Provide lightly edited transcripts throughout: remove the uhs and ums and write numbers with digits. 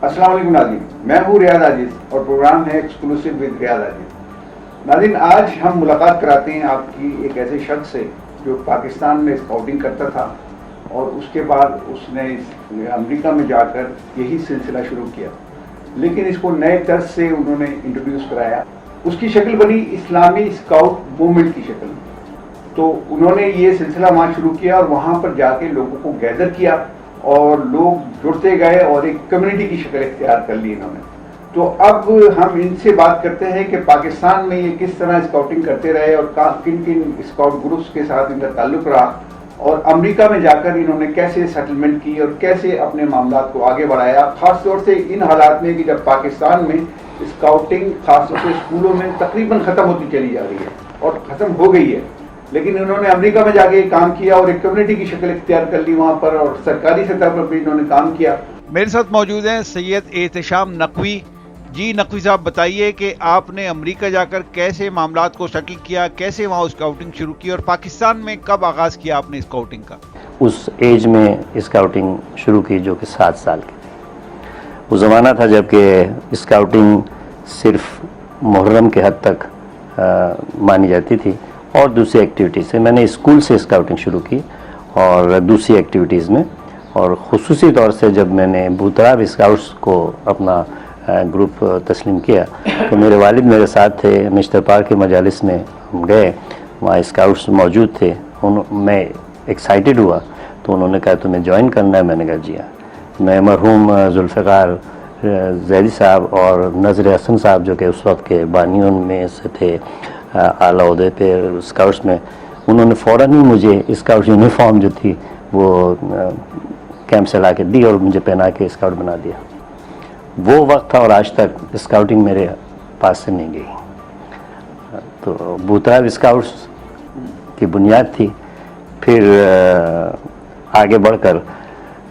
السلام علیکم ناظرین، میں ہوں ریاض عاجز اور پروگرام ہے ایکسکلوسیو ود ریاض عاجز۔ ناظرین، آج ہم ملاقات کراتے ہیں آپ کی ایک ایسے شخص سے جو پاکستان میں اسکاؤٹنگ کرتا تھا اور اس کے بعد اس نے امریکہ میں جا کر یہی سلسلہ شروع کیا، لیکن اس کو نئے طرز سے انہوں نے انٹروڈیوس کرایا۔ اس کی شکل بنی اسلامی اسکاؤٹ موومنٹ کی شکل، تو انہوں نے یہ سلسلہ وہاں شروع کیا اور وہاں پر جا کے لوگوں کو گیدر کیا اور لوگ جڑتے گئے اور ایک کمیونٹی کی شکل اختیار کر لی انہوں نے۔ تو اب ہم ان سے بات کرتے ہیں کہ پاکستان میں یہ کس طرح اسکاؤٹنگ کرتے رہے اور کن کن اسکاؤٹ گروپس کے ساتھ ان کا تعلق رہا، اور امریکہ میں جا کر انہوں نے کیسے سیٹلمنٹ کی اور کیسے اپنے معاملات کو آگے بڑھایا، خاص طور سے ان حالات میں کہ جب پاکستان میں اسکاؤٹنگ خاص طور سے اسکولوں میں تقریباً ختم ہوتی چلی جا رہی ہے اور ختم ہو گئی ہے، لیکن انہوں نے امریکہ میں جا کے کام کیا اور ایک کمیونٹی کی شکل اختیار کر لی وہاں پر، اور سرکاری سطح پر بھی انہوں نے کام کیا۔ میرے ساتھ موجود ہیں سید احتشام نقوی۔ جی نقوی صاحب، بتائیے کہ آپ نے امریکہ جا کر کیسے معاملات کو سیٹل کیا، کیسے وہاں اسکاؤٹنگ شروع کی اور پاکستان میں کب آغاز کیا آپ نے اسکاؤٹنگ کا؟ اس ایج میں اسکاؤٹنگ شروع کی جو کہ 7 سال کی تھی۔ وہ زمانہ تھا جب کہ اسکاؤٹنگ صرف محرم کے حد تک مانی جاتی تھی اور دوسری ایکٹیویٹیز سے۔ میں نے اسکول سے اسکاؤٹنگ شروع کی اور دوسری ایکٹیویٹیز میں، اور خصوصی طور سے جب میں نے بوتراب اسکاؤٹس کو اپنا گروپ تسلیم کیا تو میرے والد میرے ساتھ تھے۔ مشتر پارک کے مجالس میں ہم گئے، وہاں اسکاؤٹس موجود تھے، میں ایکسائٹیڈ ہوا تو انہوں نے کہا تمہیں جوائن کرنا ہے؟ میں نے کہا جی ہاں۔ میں مرحوم ذوالفقار زیدی صاحب اور نذر حسن صاحب جو کہ اس وقت کے بانیوں میں سے تھے اعلیٰ عہدے پہ اسکاؤٹس میں، انہوں نے فوراً ہی مجھے اسکاؤٹ یونیفارم جو تھی وہ کیمپ سے لا کے دی اور مجھے پہنا کے اسکاؤٹ بنا دیا۔ وہ وقت تھا اور آج تک اسکاؤٹنگ میرے پاس سے نہیں گئی۔ تو بوتراب اسکاؤٹس کی بنیاد تھی۔ پھر آگے بڑھ کر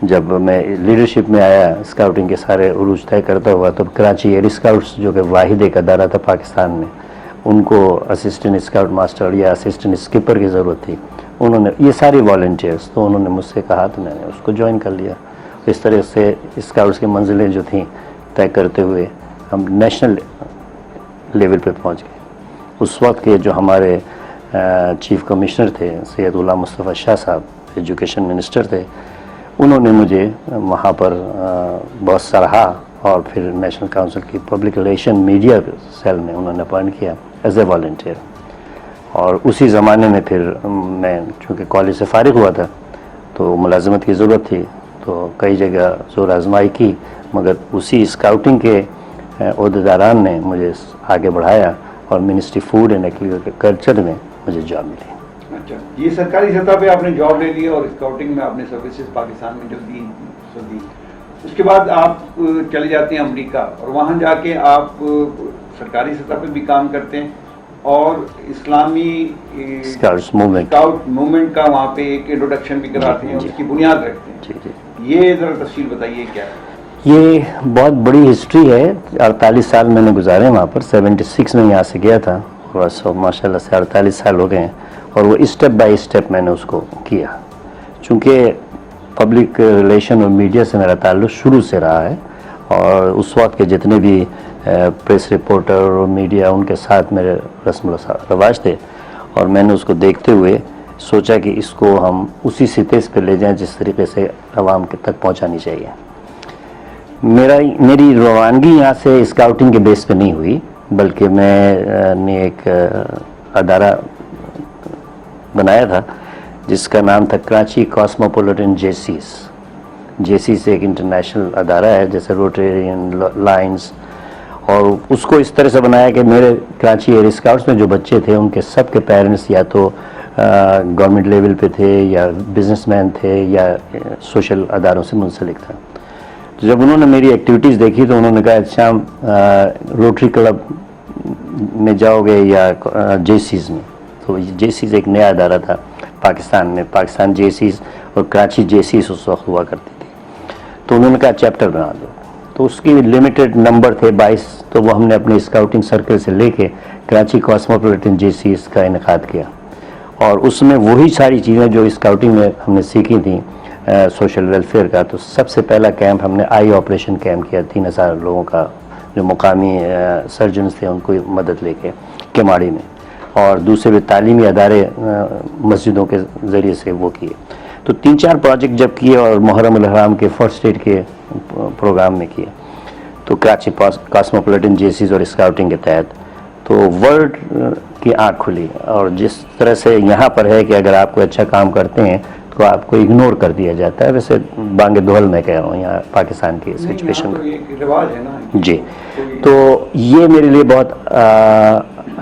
جب میں لیڈرشپ میں آیا، اسکاؤٹنگ کے سارے عروج طے کرتا ہوا، تو کراچی ایئر اسکاؤٹس جو کہ واحد ایک ادارہ تھا پاکستان میں، ان کو اسسٹنٹ اسکاؤٹ ماسٹر یا اسسٹنٹ اسکپر کی ضرورت تھی۔ انہوں نے یہ ساری والنٹیئرس، تو انہوں نے مجھ سے کہا تو میں نے اس کو جوائن کر لیا۔ اس طرح سے اسکاؤٹس کی منزلیں جو تھیں طے کرتے ہوئے ہم نیشنل لیول پہ پہنچ گئے۔ اس وقت کے جو ہمارے چیف کمشنر تھے سید غلام مصطفیٰ شاہ صاحب، ایجوکیشن منسٹر تھے، انہوں نے مجھے وہاں پر بہت سراہا اور پھر نیشنل کونسل کی پبلک ریلیشن میڈیا سیل میں انہوں نے اپوائنٹ کیا ایز اے والنٹیئر۔ اور اسی زمانے میں پھر میں چونکہ کالج سے فارغ ہوا تھا تو ملازمت کی ضرورت تھی، تو کئی جگہ زور آزمائی کی، مگر اسی اسکاؤٹنگ کے عہدیداران نے مجھے آگے بڑھایا اور منسٹری فوڈ اینڈ ایگریکلچر میں مجھے جاب ملی۔ اچھا، یہ سرکاری سطح پہ آپ نے جاب لے لی اور اسکاؤٹنگ میں آپ نے سروسز پاکستان میں جو دی سو دی، اس کے بعد آپ چلے جاتے ہیں امریکہ اور وہاں جا کے آپ سرکاری سطح پہ بھی کام کرتے ہیں اور اسلامی اسکاؤٹ موومنٹ کا وہاں پہ ایک انٹروڈکشن بھی کراتے ہیں، اس کی بنیاد رکھتے ہیں۔ جی جی، یہ ذرا تفصیل بتائیے کیا ہے؟ یہ بہت بڑی ہسٹری ہے۔ 48 سال میں نے گزارے وہاں پر، 76 میں یہاں سے گیا تھا اور ماشاء اللہ سے 48 سال ہو گئے ہیں، اور وہ اسٹیپ بائی اسٹیپ میں نے اس کو کیا۔ چونکہ پبلک ریلیشن اور میڈیا سے میرا تعلق شروع سے رہا ہے، اور اس وقت کے جتنے بھی پریس رپورٹر اور میڈیا، ان کے ساتھ میرے رسم و رواج تھے، اور میں نے اس کو دیکھتے ہوئے سوچا کہ اس کو ہم اسی سطح پہ لے جائیں جس طریقے سے عوام تک پہنچانی چاہیے۔ میری روانگی یہاں سے اسکاؤٹنگ کے بیس پہ نہیں ہوئی، بلکہ میں نے ایک ادارہ بنایا تھا جس کا نام تھا کراچی کاسموپولیٹن جیسیز ایک انٹرنیشنل ادارہ ہے جیسے روٹیرین لائنز، اور اس کو اس طرح سے بنایا کہ میرے کراچی ایئر اسکاؤٹس میں جو بچے تھے ان کے سب کے پیرنٹس یا تو گورنمنٹ لیول پہ تھے یا بزنس مین تھے یا سوشل اداروں سے منسلک تھا۔ تو جب انہوں نے میری ایکٹیویٹیز دیکھی تو انہوں نے کہا شام روٹری کلب میں جاؤ گے یا جیسیز میں؟ تو جیسیز ایک نیا ادارہ تھا پاکستان میں، پاکستان جیسیز اور کراچی جیسیز اس وقت ہوا کرتی تھی، تو انہوں نے کہا چیپٹر بنا دو۔ تو اس کی لمیٹڈ نمبر تھے 22، تو وہ ہم نے اپنے اسکاؤٹنگ سرکل سے لے کے کراچی کاسموپولیٹن جیسیز کا انعقاد کیا، اور اس میں وہی ساری چیزیں جو اسکاؤٹنگ میں ہم نے سیکھی تھیں، سوشل ویلفیئر کا، تو سب سے پہلا کیمپ ہم نے آئی آپریشن کیمپ کیا 3000 لوگوں کا، جو مقامی سرجنز تھے ان کو مدد لے کے کیماڑی میں، اور دوسرے بھی تعلیمی ادارے مسجدوں کے ذریعے سے وہ کیے. تو 3-4 پروجیکٹ جب کیے اور محرم الحرام کے فرسٹ ایڈ کے پروگرام میں کیے، تو کراچی کاسموپولیٹن جیسیز اور اسکاؤٹنگ کے تحت تو ورلڈ کی آنکھ کھلی. اور جس طرح سے یہاں پر ہے کہ اگر آپ کوئی اچھا کام کرتے ہیں تو آپ کو اگنور کر دیا جاتا ہے، ویسے بانگ دہل میں کہہ رہا ہوں یہاں پاکستان کی سچویشن رواج ہے نا جی. تو یہ میرے لیے بہت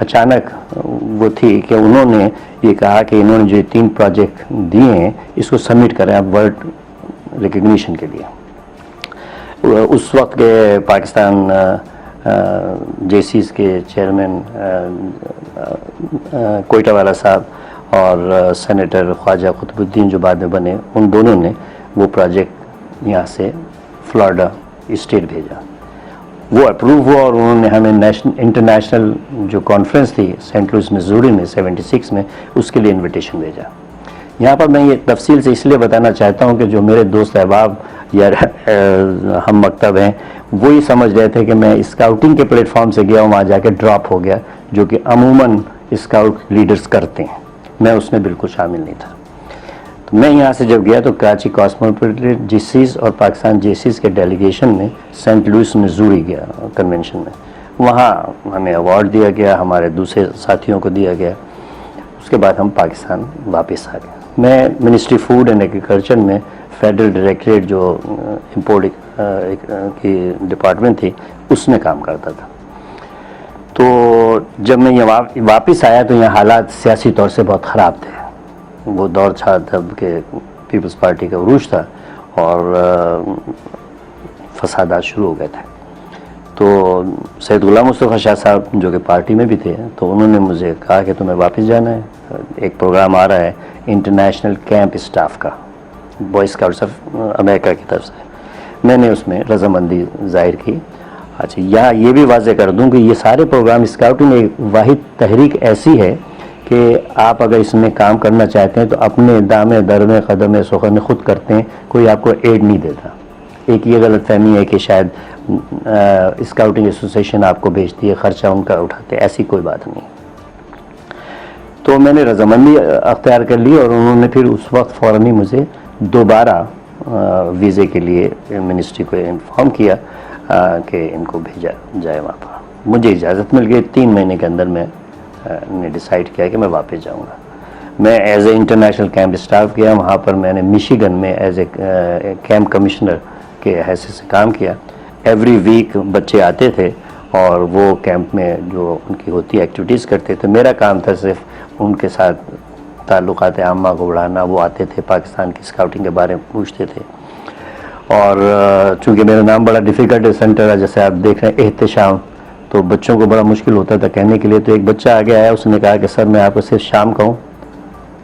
اچانک وہ تھی کہ انہوں نے یہ کہا کہ انہوں نے جو 3 پروجیکٹ دیے ہیں اس کو سبمٹ کریں آپ ورلڈ ریکگنیشن کے لیے. اس وقت کے پاکستان جیسیز کے چیئرمین کوئٹہ والا صاحب اور سینیٹر خواجہ قطب الدین جو بعد میں بنے، ان دونوں نے وہ پروجیکٹ یہاں سے فلوریڈا اسٹیٹ بھیجا، وہ اپروو ہوا، اور انہوں نے ہمیں انٹرنیشنل جو کانفرنس تھی سینٹ لوئس مسوری میں 76 میں، اس کے لیے انویٹیشن بھیجا. یہاں پر میں یہ تفصیل سے اس لیے بتانا چاہتا ہوں کہ جو میرے دوست احباب یا ہم مکتب ہیں وہ یہ سمجھ رہے تھے کہ میں اسکاؤٹنگ کے پلیٹ فارم سے گیا ہوں، وہاں جا کے ڈراپ ہو گیا، جو کہ عموماً اسکاؤٹ لیڈرز کرتے ہیں. میں اس میں بالکل شامل نہیں تھا. تو میں یہاں سے جب گیا تو کراچی کاسموپولیٹن جیسیز اور پاکستان جیسیز کے ڈیلیگیشن میں سینٹ لوئس مسوری گیا کنونشن میں. وہاں ہمیں ایوارڈ دیا گیا، ہمارے دوسرے ساتھیوں کو دیا گیا. اس کے بعد ہم پاکستان واپس آ گئے. میں منسٹری فوڈ اینڈ ایگریکلچر میں فیڈرل ڈائریکٹریٹ جو امپورٹ کی ڈپارٹمنٹ تھی اس میں کام کرتا تھا. تو جب میں یہ واپس آیا تو یہاں حالات سیاسی طور سے بہت خراب تھے. وہ دور تھا تب کہ پیپلز پارٹی کا عروج تھا اور فسادات شروع ہو گئے تھے. تو سید غلام مصطفیٰ شاہ صاحب جو کہ پارٹی میں بھی تھے، تو انہوں نے مجھے کہا کہ تمہیں واپس جانا ہے، ایک پروگرام آ رہا ہے انٹرنیشنل کیمپ اسٹاف کا بوائے اسکاؤٹس آف امریکہ کی طرف سے. میں نے اس میں رضامندی ظاہر کی. اچھا یہاں یہ بھی واضح کر دوں کہ یہ سارے پروگرام اسکاؤٹنگ ایک واحد تحریک ایسی ہے کہ آپ اگر اس میں کام کرنا چاہتے ہیں تو اپنے دامے درمے قدمے سخن خود کرتے ہیں، کوئی آپ کو ایڈ نہیں دیتا. ایک یہ غلط فہمی ہے کہ شاید اسکاؤٹنگ ایسوسیشن آپ کو بھیجتی ہے، خرچہ ان کا اٹھاتے، ایسی کوئی بات نہیں. تو میں نے رضامندی اختیار کر لی اور انہوں نے پھر اس وقت فوراً ہی مجھے دوبارہ ویزے کے لیے منسٹری کو انفارم کیا کہ ان کو بھیجا جائے وہاں پر. مجھے اجازت مل گئی. 3 مہینے کے اندر میں نے ڈیسائیڈ کیا کہ میں واپس جاؤں گا. میں as a international camp staff گیا. وہاں پر میں نے میشیگن میں ایز اے کیمپ کمشنر کے حیثیت سے کام کیا. ایوری ویک بچے آتے تھے اور وہ کیمپ میں جو ان کی ہوتی ایکٹیویٹیز کرتے تھے. میرا کام تھا صرف ان کے ساتھ تعلقات عامہ کو بڑھانا. وہ آتے تھے پاکستان کی اسکاؤٹنگ کے بارے میں پوچھتے تھے. اور چونکہ میرا نام بڑا ڈیفیکلٹ سینٹر ہے، جیسے آپ دیکھ رہے ہیں احتشام، تو بچوں کو بڑا مشکل ہوتا تھا کہنے کے لیے. تو ایک بچہ آگے آیا، اس نے کہا کہ سر میں آپ کو صرف شام کہوں،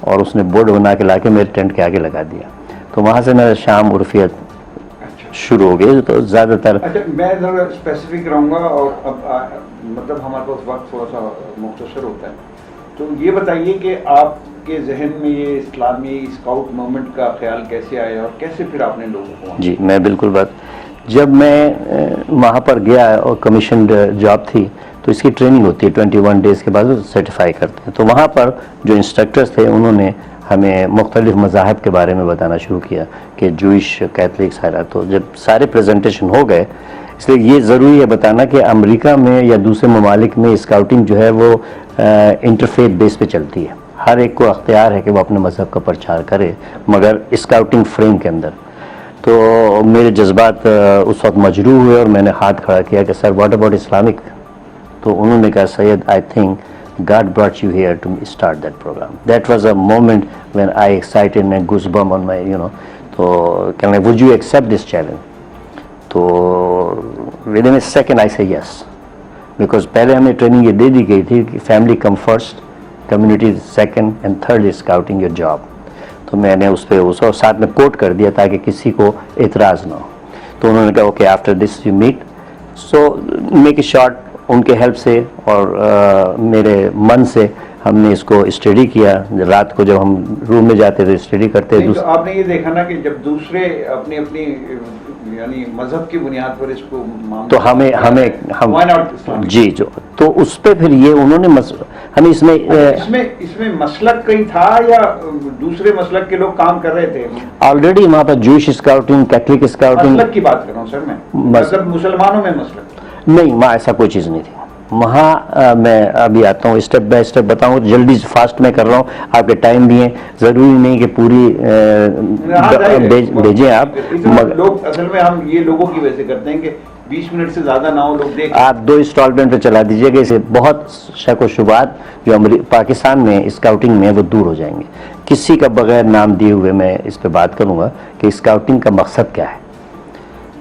اور اس نے بورڈ بنا کے لا کے میرے ٹینٹ کے آگے لگا دیا. تو وہاں سے میرا شام عرفیت شروع ہو گئی. تو زیادہ تر میں ذرا اسپیسیفک رہوں گا، اور اب مطلب ہمارے پاس وقت تھوڑا سا مختصر ہوتا ہے. تو یہ بتائیے کہ آپ کے ذہن میں یہ اسلامی اسکاؤٹ موومنٹ کا خیال کیسے آیا اور کیسے پھر آپ نے لوگوں کو؟ جی میں بالکل جب میں وہاں پر گیا اور کمیشنڈ جاب تھی تو اس کی ٹریننگ ہوتی ہے 21 ڈیز کے بعد سرٹیفائی کرتے ہیں. تو وہاں پر جو انسٹرکٹرز تھے انہوں نے ہمیں مختلف مذاہب کے بارے میں بتانا شروع کیا کہ جوئش، کیتھلک، سارا. تو جب سارے پریزنٹیشن ہو گئے، اس لیے یہ ضروری ہے بتانا کہ امریکہ میں یا دوسرے ممالک میں اسکاؤٹنگ جو ہے وہ انٹرفیتھ بیس پہ چلتی ہے. ہر ایک کو اختیار ہے کہ وہ اپنے مذہب کا پرچار کرے، مگر اسکاؤٹنگ فریم کے اندر. تو میرے جذبات اس وقت مجروح ہوئے اور میں نے ہاتھ کھڑا کیا کہ سر واٹ اباؤٹ اسلامک. تو انہوں نے کہا Syed I think God brought you here to start that program. That was a moment when I excited and goosebump on my, تو کہنے لگے would you accept this challenge? تو within a second I say yes. Because پہلے ہمیں training یہ دے دی گئی تھی کہ family come first, community second and third is scouting your job. تو میں نے اس پہ اور ساتھ میں کوٹ کر دیا تاکہ کسی کو اعتراض نہ ہو. تو انہوں نے کہا okay after this you meet. So make a short, ان کے ہیلپ سے اور میرے من سے ہم نے اس کو اسٹڈی کیا. رات کو جب ہم روم میں جاتے تو اسٹڈی کرتے. تو آپ نے یہ دیکھا نا کہ جب دوسرے اپنی اپنی یعنی مذہب کی بنیاد پر اس کو تو ہم جی جو تو اس پہ پھر یہ انہوں نے ہمیں اس میں مسلک کہیں تھا یا دوسرے مسلک کے لوگ کام کر رہے تھے؟ آلریڈی وہاں پر جوئش اسکاؤٹنگ، کیتھولک اسکاؤٹنگ. مسلک کی بات کر رہا ہوں سر میں، مطلب مسلمانوں میں مسلک نہیں، وہاں ایسا کوئی چیز نہیں تھی. وہاں میں ابھی آتا ہوں، اسٹیپ بائی اسٹیپ بتاؤں. جلدی فاسٹ میں کر رہا ہوں، آپ کے ٹائم بھی ہیں، ضروری نہیں کہ پوری بھیجیں آپ. لوگ اصل میں ہم یہ لوگوں کی وجہ سے کرتے ہیں کہ 20 منٹ سے زیادہ نہ ہو لوگ دیکھ. آپ 2 انسٹالمنٹ پہ چلا دیجیے گا. اسے بہت شک و شبہات جو پاکستان میں اسکاؤٹنگ میں وہ دور ہو جائیں گے. کسی کا بغیر نام دیے ہوئے میں اس پہ بات کروں گا کہ اسکاؤٹنگ کا مقصد کیا ہے.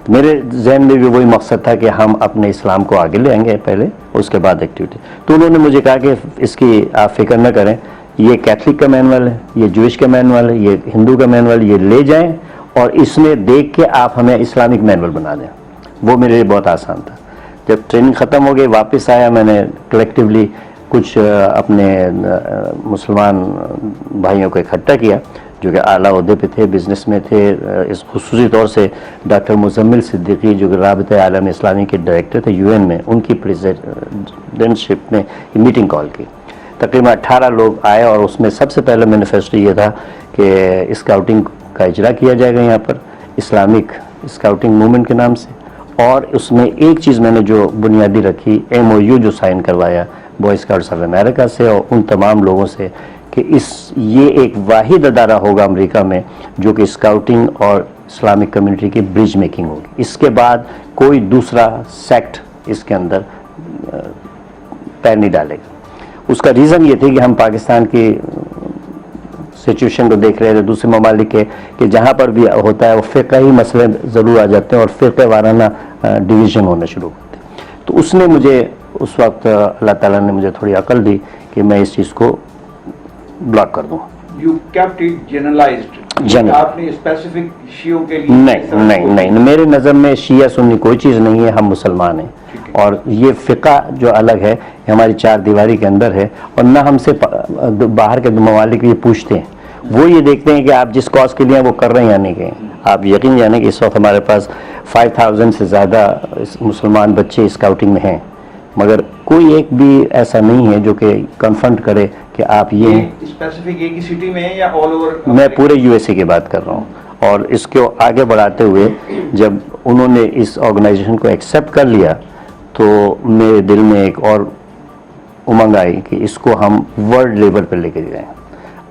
میرے ذہن میں بھی وہی مقصد تھا کہ ہم اپنے اسلام کو آگے لے آئیں گے پہلے، اس کے بعد ایکٹیویٹی. تو انہوں نے مجھے کہا کہ اس کی آپ فکر نہ کریں، یہ کیتھولک کا مینول ہے، یہ جوئش کا مینول ہے، یہ ہندو کا مینول، یہ لے جائیں اور اس میں دیکھ کے آپ ہمیں اسلامک مینول بنا دیں. وہ میرے لیے بہت آسان تھا. جب ٹریننگ ختم ہو گئی واپس آیا، میں نے کلیکٹیولی کچھ اپنے مسلمان بھائیوں کو اکٹھا کیا جو کہ اعلیٰ عہدے پہ تھے، بزنس میں تھے. اس خصوصی طور سے ڈاکٹر مزمل صدیقی جو کہ رابطہ عالم اسلامی کے ڈائریکٹر تھے UN میں، ان کی پریزیڈنٹ شپ میں میٹنگ کال کی. تقریباً 18 لوگ آئے اور اس میں سب سے پہلے مینیفیسٹو یہ تھا کہ اسکاؤٹنگ کا اجرا کیا جائے گا یہاں پر اسلامک اسکاؤٹنگ موومنٹ کے نام سے. اور اس میں ایک چیز میں نے جو بنیادی رکھی، MOU جو سائن کروایا بوائے اسکاؤٹس آف امریکہ سے اور ان تمام لوگوں سے کہ یہ ایک واحد ادارہ ہوگا امریکہ میں جو کہ اسکاؤٹنگ اور اسلامک کمیونٹی کی برج میکنگ ہوگی. اس کے بعد کوئی دوسرا سیکٹ اس کے اندر پیر نہیں ڈالے گا. اس کا ریزن یہ تھی کہ ہم پاکستان کی سچویشن کو دیکھ رہے تھے، دوسرے ممالک کے، کہ جہاں پر بھی ہوتا ہے وہ فقہی مسئلے ضرور آ جاتے ہیں اور فرقہ وارانہ ڈویژن ہونا شروع ہوتے ہیں. تو اس نے مجھے اس وقت اللہ تعالیٰ نے مجھے تھوڑی عقل دی کہ میں اس چیز کو بلاک کر دوں. You kept it generalized. آپ نے اسپیسیفک شیعوں کے لیے نہیں، میرے نظر میں شیعہ سنی کوئی چیز نہیں ہے. ہم مسلمان ہیں اور یہ فقہ جو الگ ہے یہ ہماری 4 دیواری کے اندر ہے. اور نہ ہم سے باہر کے ممالک یہ پوچھتے ہیں، وہ یہ دیکھتے ہیں کہ آپ جس کاز کے لیے وہ کر رہے ہیں یا نہیں کہ. آپ یقین جانیں کہ اس وقت ہمارے پاس 5000 سے زیادہ مسلمان بچے اسکاؤٹنگ میں ہیں، مگر کوئی ایک بھی ایسا نہیں ہے جو کہ کنفرنٹ کرے کہ آپ یہ اسپیسیفک ایک ہی سٹی میں ہیں یا آل اوور. میں پورے USA کی بات کر رہا ہوں. اور اس کو آگے بڑھاتے ہوئے جب انہوں نے اس آرگنائزیشن کو ایکسیپٹ کر لیا تو میرے دل میں ایک اور امنگ آئی کہ اس کو ہم ورلڈ لیول پہ لے کے جائیں.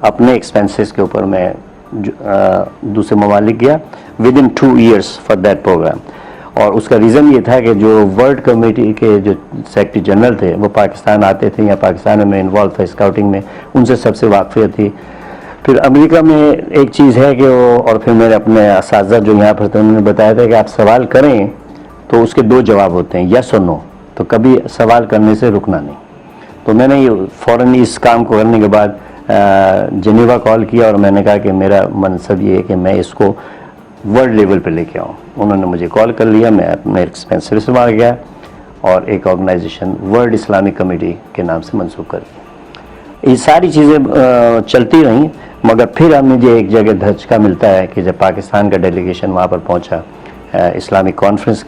اپنے ایکسپینسز کے اوپر میں دوسرے ممالک گیا ودن 2 years فار دیٹ پروگرام. اور اس کا ریزن یہ تھا کہ جو ورلڈ کمیٹی کے جو سیکرٹری جنرل تھے وہ پاکستان آتے تھے یا پاکستان میں انوالو تھا اسکاؤٹنگ میں، ان سے سب سے واقفیت تھی. پھر امریکہ میں ایک چیز ہے کہ وہ، اور پھر میرے اپنے اساتذہ جو یہاں پر تھے انہوں نے بتایا تھا کہ آپ سوال کریں تو اس کے 2 جواب ہوتے ہیں، یس اور نو. تو کبھی سوال کرنے سے رکنا نہیں. تو میں نے یہ فوراً اس کام کو کرنے کے بعد جنیوا کال کیا اور میں نے کہا کہ میرا منصب یہ ہے کہ میں اس کو ورلڈ لیول پہ لے کے آؤں. انہوں نے مجھے کال کر لیا، میں اپنے ایکسپینسر سے باہر گیا اور ایک آرگنائزیشن ورلڈ اسلامک کمیٹی کے نام سے منسوخ کر دی. یہ ساری چیزیں چلتی رہیں، مگر پھر ہمیں جو ایک جگہ دھچکا ملتا ہے کہ جب پاکستان کا ڈیلیگیشن وہاں پر پہنچا اسلامک کانفرنس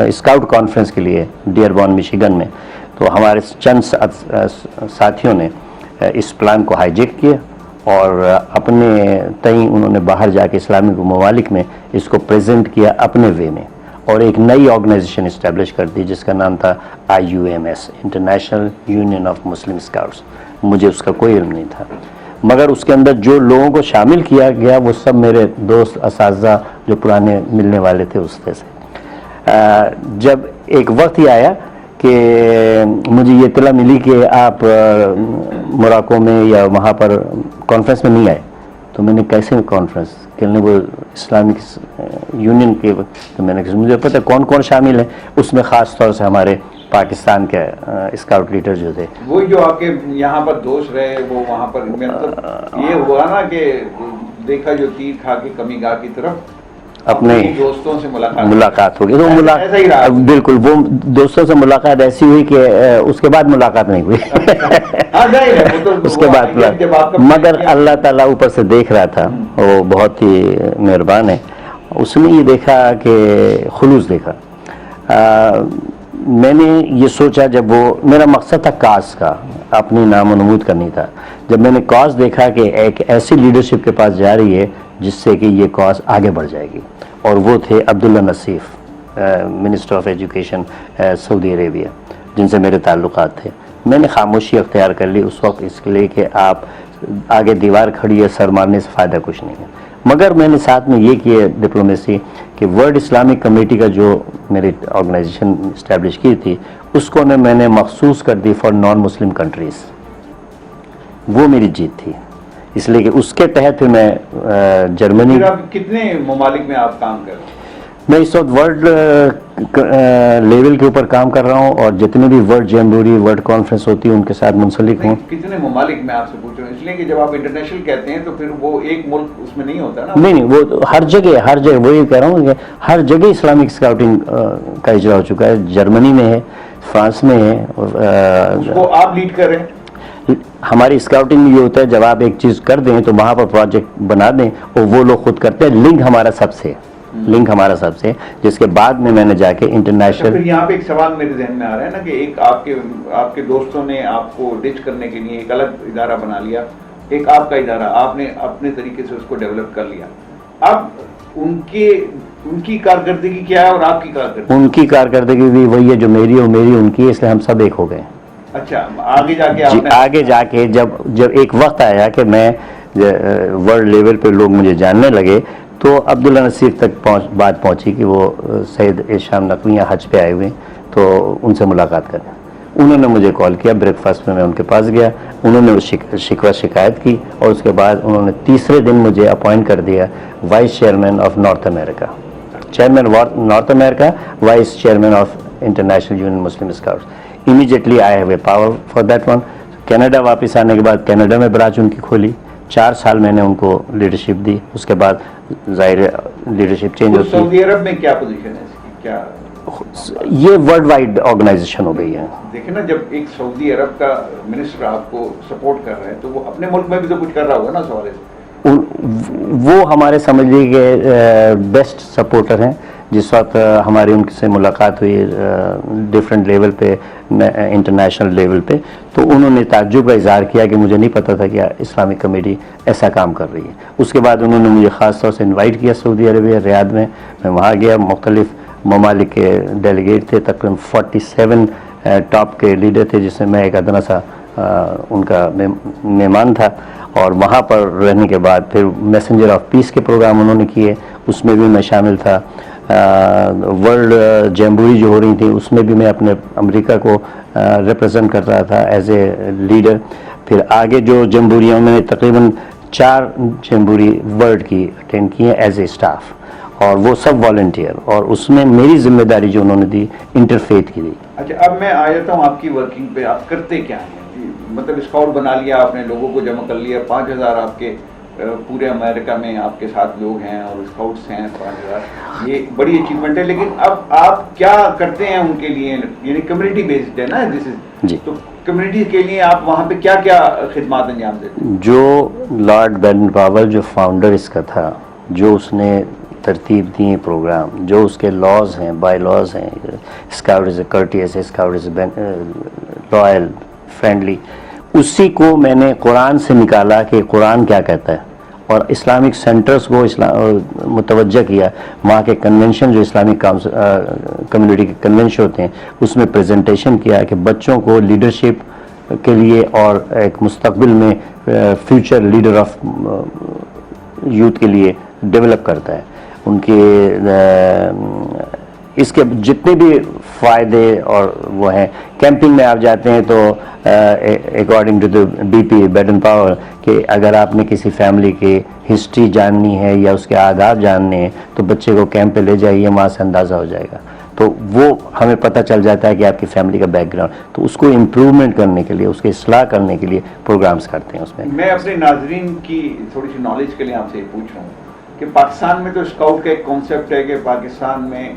اسکاؤٹ کانفرنس کے لیے ڈیئربورن میشیگن میں، تو ہمارے چند ساتھیوں نے اس پلان کو ہائیجیک کیا اور اپنے تئیں انہوں نے باہر جا کے اسلامک ممالک میں اس کو پریزنٹ کیا اپنے وے میں اور ایک نئی آرگنائزیشن اسٹیبلش کر دی جس کا نام تھا IUMS، international union of Muslim scouts. مجھے اس کا کوئی علم نہیں تھا، مگر اس کے اندر جو لوگوں کو شامل کیا گیا وہ سب میرے دوست اساتذہ جو پرانے ملنے والے تھے اس سے. جب ایک وقت یہ آیا کہ مجھے یہ اطلاع ملی کہ آپ موراکو میں یا وہاں پر کانفرنس میں نہیں آئے، تو میں نے کیسے کانفرنس کہنے وہ اسلامک یونین کے، تو میں نے مجھے پتہ کون کون شامل ہیں. اس میں خاص طور سے ہمارے پاکستان کے اسکاؤٹ لیڈر جو تھے، وہی جو آپ کے یہاں پر دوست رہے وہ وہاں پر، مطلب یہ ہوا نا کہ دیکھا جو تیر کھا کے کمی گاہ کی طرف. اپنے دوستوں سے ملاقات ہوگی. تو ایسا ہی رہا. بالکل وہ دوستوں سے ملاقات ایسی ہوئی کہ اس کے بعد ملاقات نہیں ہوئی. اس کے بعد مگر اللہ تعالیٰ اوپر سے دیکھ رہا تھا, وہ بہت ہی مہربان ہے. اس نے یہ دیکھا کہ خلوص دیکھا. میں نے یہ سوچا, جب وہ میرا مقصد تھا کاز کا, اپنی نام و نمود کرنی تھا. جب میں نے کاز دیکھا کہ ایک ایسی لیڈرشپ کے پاس جا رہی ہے جس سے کہ یہ کاز آگے بڑھ جائے گی, اور وہ تھے عبداللہ نصیف, منسٹر آف ایجوکیشن سعودی عربیہ, جن سے میرے تعلقات تھے. میں نے خاموشی اختیار کر لی اس وقت, اس کے لیے کہ آپ آگے دیوار کھڑی ہے, سر مارنے سے فائدہ کچھ نہیں ہے. مگر میں نے ساتھ میں یہ کیا ڈپلومیسی کہ ورلڈ اسلامک کمیٹی کا جو میری آرگنائزیشن اسٹیبلش کی تھی, اس کو میں نے مخصوص کر دی فار نان مسلم کنٹریز. وہ میری جیت تھی, اس لیے کہ اس کے تحت پھر میں جرمنی. کتنے ممالک میں آپ کام کر رہے ہیں؟ میں اس وقت ورلڈ لیول کے اوپر کام کر رہا ہوں, اور جتنے بھی ورلڈ جیمبوری, ورلڈ کانفرنس ہوتی ہے ان کے ساتھ منسلک ہوں. کتنے ممالک میں آپ سے پوچھ رہا ہوں, اس لیے کہ جب آپ انٹرنیشنل کہتے ہیں تو پھر وہ ایک ملک اس میں نہیں ہوتا نا. نہیں, وہ ہر جگہ وہی کہہ رہا ہوں کہ ہر جگہ اسلامک اسکاؤٹنگ کا اجرا ہو چکا ہے. جرمنی میں ہے, فرانس میں ہے. اس کو آپ لیڈ کر رہے ہیں؟ ہماری اسکاؤٹنگ میں یہ ہوتا ہے, جب آپ ایک چیز کر دیں تو وہاں پر پروجیکٹ بنا دیں, اور وہ لوگ خود کرتے ہیں. لنک ہمارا سب سے, جس کے بعد میں نے جا کے انٹرنیشنل. پھر یہاں پہ ایک سوال میرے ذہن میں آ رہا ہے نا کہ ایک آپ کے دوستوں نے آپ کو ڈچ کرنے کے لیے ایک الگ ادارہ بنا لیا, ایک آپ کا ادارہ, آپ نے اپنے طریقے سے اس کو ڈیولپ کر لیا. اب ان کی کارکردگی کیا ہے اور آپ کی کارکردگی؟ ان کی کارکردگی بھی وہی ہے جو میری اور میری ان کی ہے, اس لیے ہم سب ایک ہو گئے. اچھا, آگے جا کے جب ایک وقت آیا کہ میں ورلڈ لیول پہ لوگ مجھے جاننے لگے, تو عبداللہ نصیف تک بات پہنچی کہ وہ سید احتشام نقوی حج پہ آئے ہوئے, تو ان سے ملاقات کریں. انہوں نے مجھے کال کیا, بریک فاسٹ میں ان کے پاس گیا, انہوں نے شکوہ شکایت کی, اور اس کے بعد انہوں نے تیسرے دن مجھے اپوائنٹ کر دیا vice chairman of north America, chairman north America, vice chairman of international union Muslim scouts. Immediately I have a power for that one. Canada واپس آنے کے بعد کینیڈا میں برانچ ان کی کھولی. 4 سال میں نے ان کو لیڈرشپ دی. اس کے بعد ظاہر لیڈرشپ چینج ہوتی ہے. سعودی عرب میں کیا پوزیشن ہے اس کی, کیا یہ ورلڈ وائڈ آرگنائزیشن ہو گئی ہے. دیکھیں نا, جب ایک سعودی عرب کا منسٹر آپ کو سپورٹ کر رہا ہے تو وہ اپنے ملک میں بھی تو کچھ کر رہا ہوگا نا سوالے سے. وہ ہمارے سمجھ لیجیے کہ بیسٹ سپورٹر ہیں. جس وقت ہماری ان سے ملاقات ہوئی ڈفرینٹ لیول پہ, انٹرنیشنل لیول پہ, تو انہوں نے تعجب کا اظہار کیا کہ مجھے نہیں پتا تھا کہ اسلامک کمیٹی ایسا کام کر رہی ہے. اس کے بعد انہوں نے مجھے خاص طور سے انوائٹ کیا سعودی عربیہ, ریاض میں. میں وہاں گیا, مختلف ممالک کے ڈیلیگیٹ تھے, تقریباً 47 ٹاپ کے لیڈر تھے, جس میں ایک ادنا سا ان کا مہمان تھا. اور وہاں پر رہنے کے بعد پھر میسنجر آف پیس کے پروگرام انہوں نے کیے, اس میں بھی میں شامل تھا. ورلڈ جیمبوری جو ہو رہی تھی اس میں بھی میں اپنے امریکہ کو ریپرزینٹ کر رہا تھا ایز اے لیڈر. پھر آگے جو جمبوریاں میں نے تقریباً 4 جمبوری ورلڈ کی اٹینڈ کی ہیں ایز اے اسٹاف, اور وہ سب والنٹیئر, اور اس میں میری ذمہ داری جو انہوں نے دی انٹرفیتھ کی دی. اچھا, اب میں آ جاتا ہوں آپ کی ورکنگ پہ. آپ کرتے کیا ہیں؟ مطلب اسکاؤٹ بنا لیا آپ نے, لوگوں کو جمع کر لیا, 5000 آپ کے پورے امریکہ میں آپ کے ساتھ لوگ ہیں اور اسکاؤٹس ہیں 5000, یہ بڑی اچیومنٹ ہے. لیکن اب آپ کیا کرتے ہیں ان کے لیے؟ یعنی کمیونٹی بیسڈ ہے نا دس از, تو کمیونٹی کے لیے آپ وہاں پہ کیا کیا خدمات انجام دیتے ہیں؟ جو لارڈ بیڈن پاول جو فاؤنڈر اس کا تھا, جو اس نے ترتیب دی پروگرام, جو اس کے لاز ہیں, بائی لاز ہیں, اسکاؤٹ از اے کرٹیس, اسکاؤٹ از اے لائل, فرینڈلی, اسی کو میں نے قرآن سے نکالا کہ قرآن کیا کہتا ہے, اور اسلامک سینٹرز کو متوجہ کیا. وہاں کے کنونشن جو اسلامک کمیونٹی کے کنونشن ہوتے ہیں اس میں پریزنٹیشن کیا کہ بچوں کو لیڈرشپ کے لیے اور ایک مستقبل میں فیوچر لیڈر آف یوتھ کے لیے ڈیولپ کرتا ہے. ان کے اس کے جتنے بھی فائدے اور وہ ہیں. کیمپنگ میں آپ جاتے ہیں تو according to the B P Baden Powell کہ اگر آپ نے کسی فیملی کی ہسٹری جاننی ہے یا اس کے آداب جاننے ہیں تو بچے کو کیمپ پہ لے جائیے, وہاں سے اندازہ ہو جائے گا. تو وہ ہمیں پتہ چل جاتا ہے کہ آپ کی فیملی کا بیک گراؤنڈ, تو اس کو امپروومنٹ کرنے کے لیے, اس کی اصلاح کرنے کے لیے پروگرامز کرتے ہیں. اس میں میں اپنے ناظرین کی تھوڑی سی نالج کے لیے آپ سے یہ پوچھ رہا ہوں کہ پاکستان میں تو اسکاؤٹ کا ایک کانسیپٹ ہے کہ پاکستان میں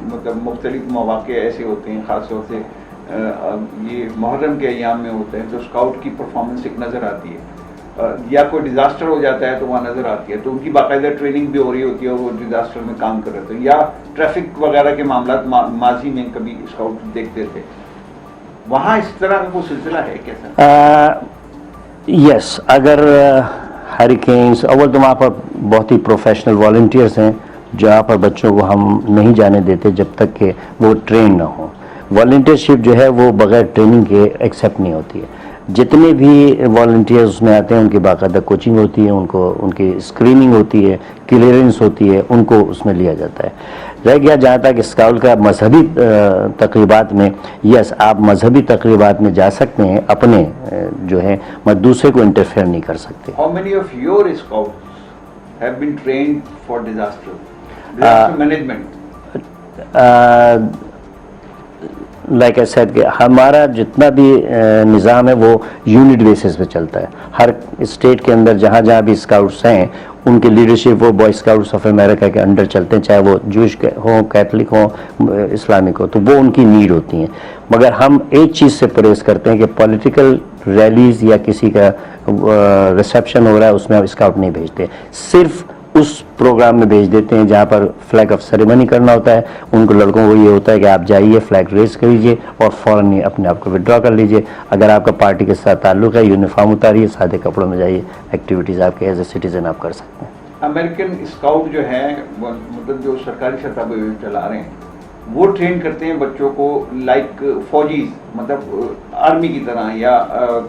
مطلب مختلف مواقع ایسے ہوتے ہیں، خاص طور سے یہ محرم کے ایام میں ہوتے ہیں، تو اسکاؤٹ کی پرفارمنس ایک نظر آتی ہے، یا کوئی ڈیزاسٹر ہو جاتا ہے تو وہاں نظر آتی ہے، تو ان کی باقاعدہ ٹریننگ بھی ہو رہی ہوتی ہے، وہ ڈیزاسٹر میں کام کر رہے تھے، یا ٹریفک وغیرہ کے معاملات ماضی میں کبھی اسکاؤٹ دیکھتے تھے، وہاں اس طرح کا کوئی سلسلہ ہے کیسا؟ یس، اگر ہریکینس، اول تو وہاں پر بہت ہی پروفیشنل والنٹیئرس ہیں جہاں پر بچوں کو ہم نہیں جانے دیتے جب تک کہ وہ ٹرین نہ ہوں. والنٹیئرشپ جو ہے وہ بغیر ٹریننگ کے ایکسیپٹ نہیں ہوتی ہے. جتنے بھی والنٹیئرز اس میں آتے ہیں ان کی باقاعدہ کوچنگ ہوتی ہے، ان کی اسکریننگ ہوتی ہے، کلیئرنس ہوتی ہے، ان کو اس میں لیا جاتا ہے. رہ گیا جہاں تک اسکاؤٹ کا مذہبی تقریبات میں، یس آپ مذہبی تقریبات میں جا سکتے ہیں، اپنے جو ہے دوسرے کو انٹرفیئر نہیں کر سکتے. How many of your scouts have been trained for disaster management? Like I said کہ ہمارا جتنا بھی نظام ہے وہ یونٹ بیسس پہ چلتا ہے. ہر اسٹیٹ کے اندر جہاں جہاں بھی اسکاؤٹس ہیں ان کی لیڈرشپ وہ بوائے اسکاؤٹس آف امریکہ کے انڈر چلتے ہیں، چاہے وہ جوش ہوں، کیتھلک ہوں، اسلامک ہو، تو وہ ان کی نیڈ ہوتی ہیں. مگر ہم ایک چیز سے پرہیز کرتے ہیں کہ پولیٹیکل ریلیز یا کسی کا ریسیپشن ہو رہا ہے اس میں اسکاؤٹ نہیں بھیجتے، صرف اس پروگرام میں بھیج دیتے ہیں جہاں پر فلیگ آف سیریمنی کرنا ہوتا ہے. ان کو لڑکوں کو یہ ہوتا ہے کہ آپ جائیے، فلیگ ریز کریجیے اور فوراً اپنے آپ کو ودرا کر لیجیے. اگر آپ کا پارٹی کے ساتھ تعلق ہے، یونیفارم اتاریے، سادے کپڑوں میں جائیے، ایکٹیویٹیز آپ کے ایز اے سٹیزن آپ کر سکتے ہیں. امریکن اسکاؤٹ جو ہے مطلب جو سرکاری سطح پہ چلا رہے ہیں وہ ٹرین کرتے ہیں بچوں کو لائک فوجی، مطلب آرمی کی طرح یا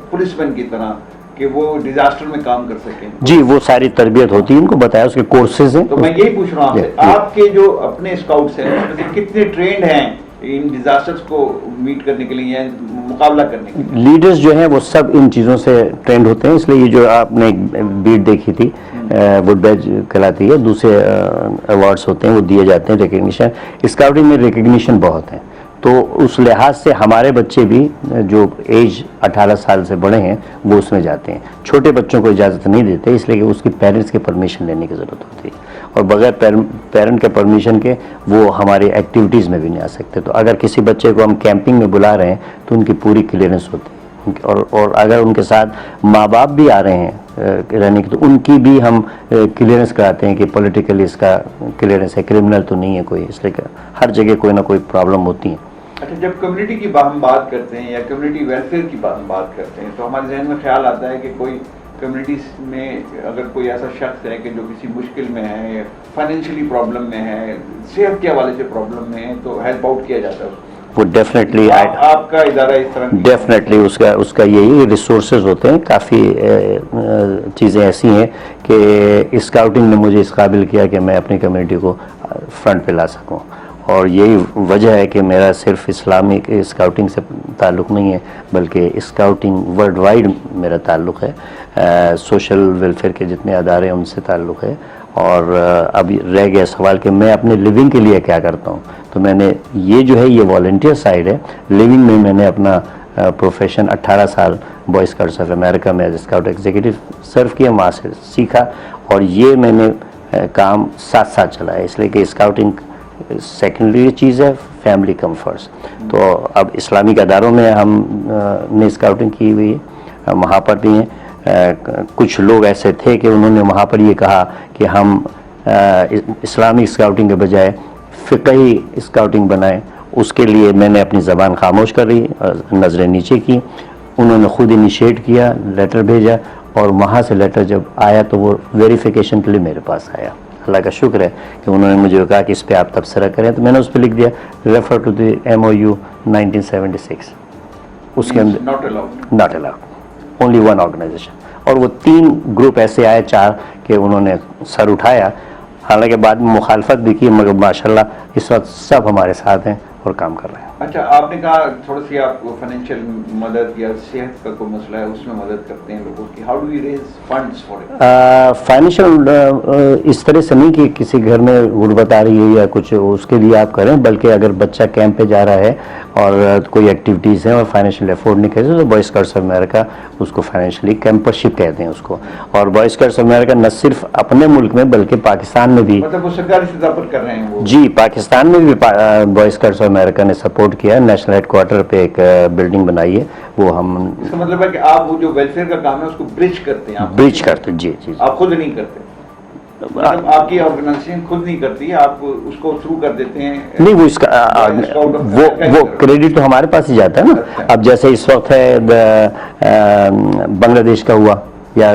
پولیس مین کی طرح، کہ وہ ڈیزاسٹر میں کام کر سکیں. جی وہ ساری تربیت ہوتی ہے، ان کو بتایا، اس کے کورسز ہیں. تو میں یہی پوچھ رہا ہوں آپ کے جو اپنے اسکاؤٹس ہیں اس میں سے کتنے ٹرینڈ ہیں ان ڈیزاسٹرز کو میٹ کرنے کے لیے یا مقابلہ کرنے کے لیے؟ لیڈرز جو ہیں وہ سب ان چیزوں سے ٹرینڈ ہوتے ہیں، اس لیے یہ جو آپ نے بیٹ دیکھی تھی وڈ بیج کہلاتی ہے، دوسرے ایوارڈس ہوتے ہیں وہ دیے جاتے ہیں، ریکگنیشن. اسکاؤٹنگ میں ریکگنیشن بہت ہیں، تو اس لحاظ سے ہمارے بچے بھی جو ایج 18 سال سے بڑے ہیں وہ اس میں جاتے ہیں. چھوٹے بچوں کو اجازت نہیں دیتے، اس لیے کہ اس کی پیرنٹس کی پرمیشن لینے کی ضرورت ہوتی ہے، اور بغیر پیرنٹ کے پرمیشن کے وہ ہماری ایکٹیویٹیز میں بھی نہیں آ سکتے. تو اگر کسی بچے کو ہم کیمپنگ میں بلا رہے ہیں تو ان کی پوری کلیئرنس ہوتی ہے، اور اگر ان کے ساتھ ماں باپ بھی آ رہے ہیں رہنے کی تو ان کی بھی ہم کلیئرنس کراتے ہیں کہ پولیٹیکلی اس کا کلیئرنس ہے، کرمنل تو نہیں ہے کوئی، اس لیے کہ ہر جگہ کوئی نہ کوئی پرابلم ہوتی ہیں. اچھا، جب کمیونٹی کی ہم بات کرتے ہیں یا کمیونٹی ویلفیئر کی ہم بات کرتے ہیں تو ہمارے ذہن میں خیال آتا ہے کہ کوئی کمیونٹیز میں اگر کوئی ایسا شخص ہے کہ جو کسی مشکل میں ہے، فائنینشلی پرابلم میں ہے، صحت کے حوالے سے پرابلم میں ہے، تو ہیلپ آؤٹ کیا جاتا ہے. وہ ڈیفینیٹلی آپ کا ادارہ اس طرح ڈیفینیٹلی اس کا یہی ریسورسز ہوتے ہیں. کافی چیزیں ایسی ہیں کہ اسکاؤٹنگ نے مجھے اس قابل کیا کہ میں اپنی کمیونٹی کو فرنٹ پہ لا سکوں، اور یہی وجہ ہے کہ میرا صرف اسلامک اسکاؤٹنگ سے تعلق نہیں ہے بلکہ اسکاؤٹنگ ورلڈ وائڈ میرا تعلق ہے. سوشل ویلفیئر کے جتنے ادارے ہیں ان سے تعلق ہے. اور اب رہ گیا سوال کہ میں اپنے لیونگ کے لیے کیا کرتا ہوں، تو میں نے یہ جو ہے یہ والنٹیئر سائڈ ہے. لیونگ میں میں نے اپنا پروفیشن 18 سال بوائے اسکاؤٹس آف امریکہ میں ایز اسکاؤٹ ایگزیکٹو سرو کیا، وہاں سے سیکھا، اور یہ میں نے کام ساتھ ساتھ چلایا، اس لیے کہ اسکاؤٹنگ سیکنڈری چیز ہے، فیملی کم فرسٹ. تو اب اسلامک اداروں میں ہم نے اسکاؤٹنگ کی ہوئی ہے، وہاں پر بھی ہیں. کچھ لوگ ایسے تھے کہ انہوں نے وہاں پر یہ کہا کہ ہم اسلامک اسکاؤٹنگ کے بجائے فقہی اسکاؤٹنگ بنائیں. اس کے لیے میں نے اپنی زبان خاموش کر رہی، نظریں نیچے کی. انہوں نے خود انیشیٹ کیا، لیٹر بھیجا، اور وہاں سے لیٹر جب آیا تو وہ ویریفیکیشن کے لیے میرے پاس آیا. اللہ کا شکر ہے کہ انہوں نے مجھے کہا کہ اس پہ آپ تبصرہ کریں، تو میں نے اس پہ لکھ دیا ریفر ٹو دی MOU 1976. اس کے اندر not allowed, only one organisation. اور وہ 3 گروپ ایسے آئے 4 کہ انہوں نے سر اٹھایا، حالانکہ بعد میں مخالفت بھی کی، مگر ماشاءاللہ اس وقت سب ہمارے ساتھ ہیں اور کام کر رہے ہیں. اچھا آپ نے کہا تھوڑا سی آپ فائنینشیل مدد یا صحت کا کوئی مسئلہ ہے اس میں مدد کرتے ہیں لوگوں کی. How do you raise funds for it? Financial اس طرح سے نہیں کہ کسی گھر میں غربت آ رہی ہے یا کچھ اس کے لیے آپ کریں, بلکہ اگر بچہ کیمپ پہ جا رہا ہے اور کوئی ایکٹیویٹیز ہیں اور فائنینشیل افورڈ نہیں کرتے تو بوائے اسکاؤٹس آف امریکہ اس کو فائنینشلی کیمپرشپ کہتے ہیں اس کو. اور بوائے اسکاؤٹس آف امریکہ نہ صرف اپنے ملک میں بلکہ پاکستان میں بھی, مطلب وہ سرکاری سطح پر کر رہے ہیں وہ؟ جی پاکستان میں بھی بوائے اسکاؤٹس آف امریکہ نے سپورٹ کیا. نیشنل ہیڈ کوارٹر پہ ایک بلڈنگ بنائی ہے, وہ ہم اس کا مطلب ہے کہ آپ وہ جو ویلفیئر کا کام ہے اس کو برج کرتے ہیں؟ برج کرتے ہیں. جی جی آپ خود نہیں کرتے؟ مطلب آپ کی آرگنائزیشن خود نہیں کرتی, آپ اس کو تھرو کر دیتے ہیں؟ نہیں, وہ اس کا وہ کریڈٹ تو ہمارے پاس ہی جاتا ہے نا. اب جیسے اس وقت ہے بنگلہ دیش کا ہوا یا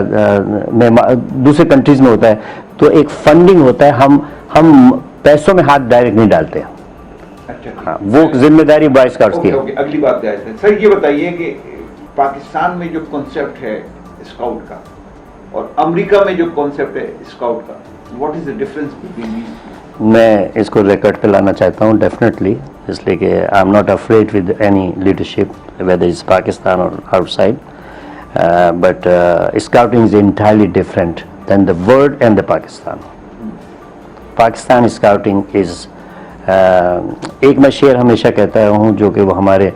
دوسرے کنٹریز میں ہوتا ہے تو ایک فنڈنگ ہوتا ہے, ہم پیسوں میں ہاتھ ڈائریکٹ نہیں ڈالتے. ہاں, وہ ذمہ داری بوائے اسکاؤٹس کی ہے. اگلی بات کیا ہے سر, یہ بتائیے کہ پاکستان میں جو کنسیپٹ ہے اسکاؤٹ کا اور امریکہ میں جو کنسیپٹ ہے اسکاؤٹ کا, what is the difference between these? میں اس کو ریکارڈ پہ لانا چاہتا ہوں ڈیفینیٹلی, اس لیے کہ I am not afraid with any leadership whether is Pakistan اور outside, but scouting is entirely different than the world and the Pakistan. Pakistan scouting is ایک میں شعر ہمیشہ کہتا ہوں جو کہ وہ ہمارے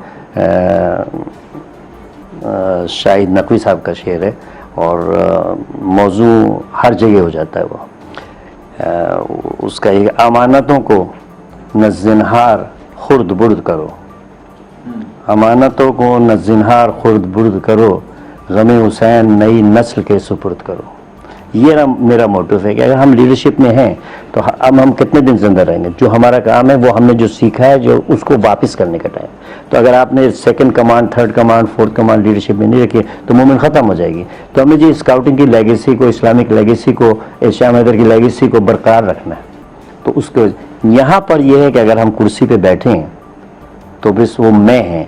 شاہد نقوی صاحب کا شعر ہے اور موضوع ہر جگہ ہو جاتا ہے. وہ اس کا ایک امانتوں کو نہ زنہار خرد برد کرو, امانتوں کو نہ زنہار خرد برد کرو, غم حسین نئی نسل کے سپرد کرو. یہ میرا موٹو ہے کہ اگر ہم لیڈرشپ میں ہیں تو اب ہم کتنے دن زندہ رہیں گے. جو ہمارا کام ہے وہ ہم نے جو سیکھا ہے جو اس کو واپس کرنے کا ٹائم. تو اگر آپ نے second command, third command, fourth command leadership میں نہیں رکھی تو موومنٹ ختم ہو جائے گی. تو ہمیں جی اسکاؤٹنگ کی لیگیسی کو, اسلامک لیگیسی کو, شام حیدر کی لیگیسی کو برقرار رکھنا ہے. تو اس کو یہاں پر یہ ہے کہ اگر ہم کرسی پہ بیٹھے ہیں تو بس وہ میں ہیں,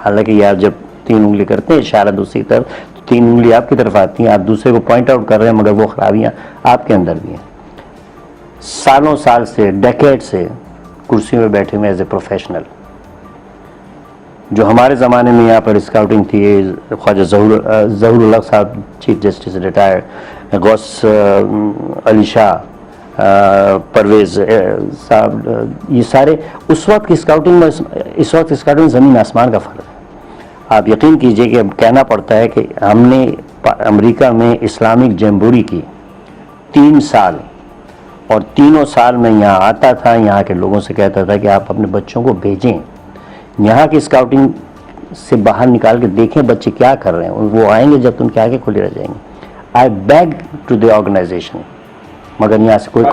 حالانکہ یار جب 3 انگلی کرتے ہیں اشارہ دوسری طرف تو 3 انگلی آپ کی طرف آتی ہیں, آپ دوسرے کو پوائنٹ آؤٹ کر رہے ہیں مگر وہ خرابیاں آپ کے اندر بھی ہیں. سالوں سال سے, ڈیکیڈ سے کرسیوں میں بیٹھے ہوئے ایز اے پروفیشنل. جو ہمارے زمانے میں یہاں پر اسکاؤٹنگ تھی, خواجہ ظہور الحق صاحب چیف جسٹس ریٹائرڈ, غوث علی شاہ, پرویز صاحب, یہ سارے اس وقت کی اسکاؤٹنگ میں, اس وقت اسکاؤٹنگ زمین آسمان کا فرق ہے. آپ یقین کیجئے کہ کہنا پڑتا ہے کہ ہم نے امریکہ میں اسلامک جمبوری کی 3 سال, اور 3 سال میں یہاں آتا تھا, یہاں کے لوگوں سے کہتا تھا کہ آپ اپنے بچوں کو بھیجیں, یہاں کی اسکاؤٹنگ سے باہر نکال کے دیکھیں بچے کیا کر رہے ہیں. وہ آئیں گے جب تو ان کے آگے کھلے رہ جائیں گے. آئی بیگ ٹو دی آرگنائزیشن, مگر یہاں سے کوئی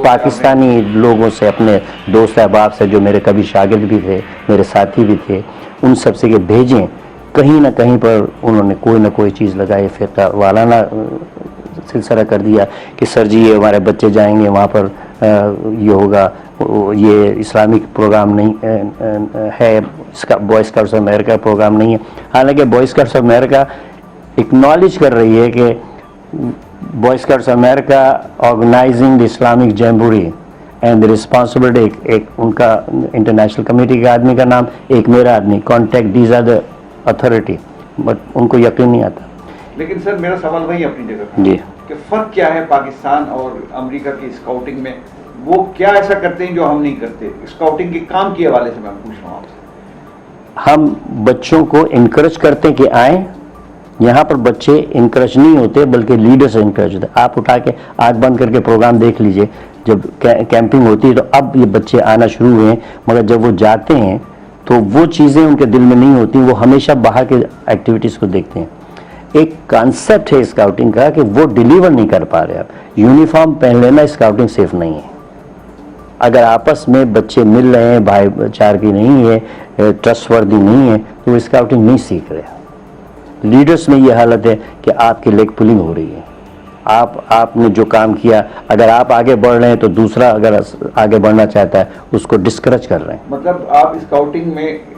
پاکستانی لوگوں سے, اپنے دوست احباب سے جو میرے کبھی شاگرد بھی تھے, میرے ساتھی بھی تھے, ان سب سے کہ بھیجیں. کہیں نہ کہیں پر انہوں نے کوئی نہ کوئی چیز لگائی, فرقہ وارانہ سلسلہ کر دیا کہ سر جی یہ ہمارے بچے جائیں گے وہاں پر, یہ ہوگا, یہ اسلامک پروگرام نہیں ہے, Boy Scouts of America programme نہیں ہے. حالانکہ Boy Scouts of America acknowledge کر رہی ہے کہ Boy Scouts of America organising the Islamic jamboree and the responsibility, ایک ان کا انٹرنیشنل کمیٹی کے آدمی کا نام, ایک میرا آدمی, contact these are the authority, but ان کو یقین نہیں آتا. لیکن سر میرا سوال وہی اپنی جگہ جی کہ فرق کیا ہے پاکستان اور امریکہ کی اسکاؤٹنگ میں؟ وہ کیا ایسا کرتے ہیں جو ہم نہیں کرتے اسکاؤٹنگ کے کام کے حوالے سے؟ میں پوچھ رہا ہوں آپ سے. ہم بچوں کو انکریج کرتے ہیں کہ آئیں. یہاں پر بچے انکریج نہیں ہوتے بلکہ لیڈر سے انکریج ہوتے. آپ اٹھا کے آنکھ بند کر کے پروگرام دیکھ لیجئے, جب کیمپنگ ہوتی ہے تو اب یہ بچے آنا شروع ہوئے ہیں, مگر جب وہ جاتے ہیں تو وہ چیزیں ان کے دل میں نہیں ہوتی, وہ ہمیشہ باہر کے ایکٹیویٹیز کو دیکھتے ہیں. ایک کانسیپٹ ہے اسکاؤٹنگ کا کہ وہ ڈیلیور نہیں کر پا رہے. آپ یونیفارم پہن لینا اسکاؤٹنگ سیف نہیں ہے. اگر آپس میں بچے مل رہے ہیں, بھائی چار کی نہیں ہے, ٹرسٹ وردی نہیں ہے, تو وہ اسکاؤٹنگ نہیں سیکھ رہے. لیڈرز میں یہ حالت ہے کہ آپ کی لیگ پولنگ ہو رہی ہے. آپ نے جو کام کیا, اگر آپ آگے بڑھ رہے ہیں تو دوسرا اگر آگے بڑھنا چاہتا ہے اس کو ڈسکریج کر رہے ہیں. مطلب آپ اسکاؤٹنگ میں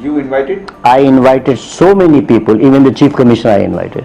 You invited? I invited so many people, even the chief commissioner I invited.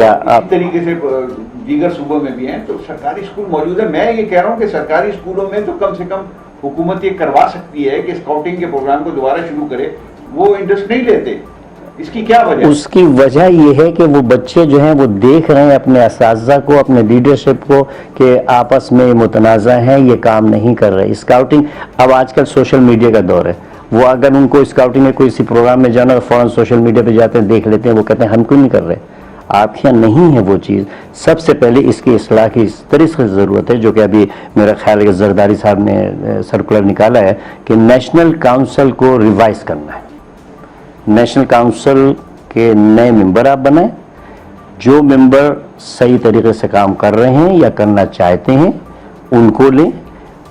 کیا اسی آپ طریقے سے دیگر صوبوں میں بھی ہیں. تو سرکاری اسکول موجود ہے. میں یہ کہہ رہا ہوں کہ سرکاری اسکولوں میں تو کم سے کم حکومت یہ کروا سکتی ہے کہ اسکاؤٹنگ کے پروگرام کو دوبارہ شروع کرے. وہ انٹرسٹ نہیں لیتے. اس کی کیا وجہ؟ اس کی وجہ یہ ہے کہ وہ بچے جو ہیں وہ دیکھ رہے ہیں اپنے اساتذہ کو, اپنے لیڈرشپ کو, کہ آپس میں متنازع ہیں, یہ کام نہیں کر رہے. اسکاؤٹنگ اب آج کل سوشل میڈیا کا دور ہے. وہ اگر ان کو اسکاؤٹنگ میں کوئی پروگرام میں جانا تو فوراً سوشل میڈیا پہ جاتے ہیں, دیکھ لیتے ہیں, وہ کہتے ہیں ہم کیوں نہیں کر رہے. آپ کے یہاں نہیں ہے وہ چیز. سب سے پہلے اس کی اصلاح کی اس طریقے سے ضرورت ہے, جو کہ ابھی میرا خیال ہے کہ زرداری صاحب نے سرکولر نکالا ہے کہ نیشنل کاؤنسل کو ریوائز کرنا ہے. نیشنل کاؤنسل کے نئے ممبر آپ بنائیں. جو ممبر صحیح طریقے سے کام کر رہے ہیں یا کرنا چاہتے ہیں ان کو لیں.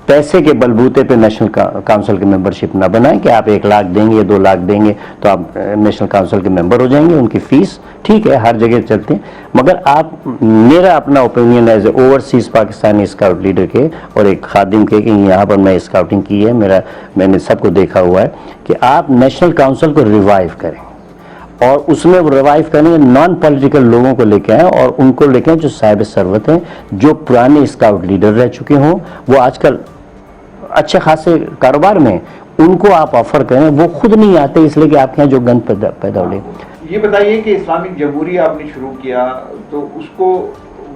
پیسے کے بلبوتے پہ نیشنل کاؤنسل کی ممبرشپ نہ بنائیں کہ آپ 1 لاکھ دیں گے, 2 لاکھ دیں گے تو آپ نیشنل کاؤنسل کے ممبر ہو جائیں گے. ان کی فیس ٹھیک ہے ہر جگہ چلتے ہیں, مگر آپ, میرا اپنا opinion as a overseas Pakistani scout leader کے اور ایک خادم کے کہ یہاں پر میں اسکاؤٹنگ کی ہے, میں نے سب کو دیکھا ہوا ہے کہ آپ نیشنل کاؤنسل کو ریوائیو کریں. اور اس میں وہ ریوائیو کریں, نان پولیٹیکل لوگوں کو لے کے آئیں اور ان کو لے کے آئیں جو صاحب ثروت ہیں, جو پرانے اسکاؤٹ لیڈر رہ چکے ہوں, وہ آج کل اچھے خاصے کاروبار میں, ان کو آپ آفر کریں. وہ خود نہیں آتے اس لیے کہ آپ کے یہاں جو گند پیدا ہو. یہ بتائیے کہ اسلامک جمہوریہ آپ نے شروع کیا تو اس کو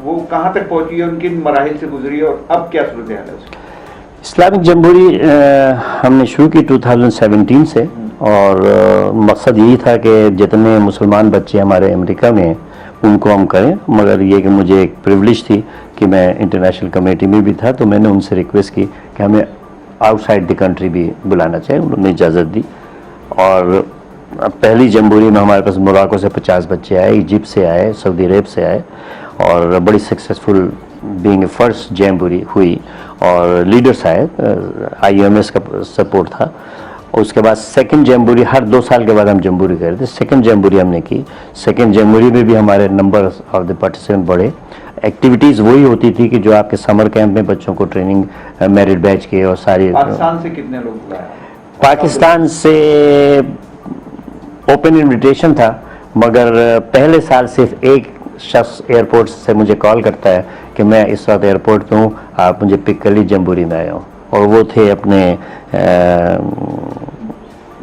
وہ کہاں تک پہنچی ہے, ان کن مراحل سے گزری ہے اور اب کیا صورتحال ہے اس کی؟ اسلامک جمہوری ہم نے شروع کی 2017 سے, اور مقصد یہی تھا کہ جتنے مسلمان بچے ہمارے امریکہ میں ہیں ان کو ہم کریں. مگر یہ کہ مجھے ایک پریولیج تھی کہ میں انٹرنیشنل کمیٹی میں بھی تھا, تو میں نے ان سے ریکویسٹ کی کہ ہمیں آؤٹ سائڈ دی کنٹری بھی بلانا چاہیے. انہوں نے اجازت دی, اور پہلی جمہوری میں ہمارے پاس موراکو سے 50 بچے آئے, ایجپٹ سے آئے, سعودی عرب سے آئے, اور بڑی سکسیسفل بینگ اے فرسٹ جمہوری ہوئی, اور لیڈرس آئے, IMS کا سپورٹ تھا. اس کے بعد سیکنڈ جمہوری ہر 2 سال کے بعد ہم جمہوری کر رہے تھے. سیکنڈ جمہوری ہم نے کی. سیکنڈ جمہوری میں بھی ہمارے نمبر آف دی پارٹیسپینٹ بڑھے. ایکٹیویٹیز وہی ہوتی تھی کہ جو آپ کے سمر کیمپ میں بچوں کو ٹریننگ میرٹ بیچ کے, اور ساری. پاکستان سے کتنے لوگ بلائے؟ پاکستان سے اوپن انویٹیشن تھا, مگر پہلے سال صرف ایک شخص ایئرپورٹ سے مجھے کال کرتا ہے کہ میں اس وقت ایئرپورٹ پہ ہوں, آپ مجھے پک کر لی, جمہوری میں آیا ہوں. اور وہ تھے اپنے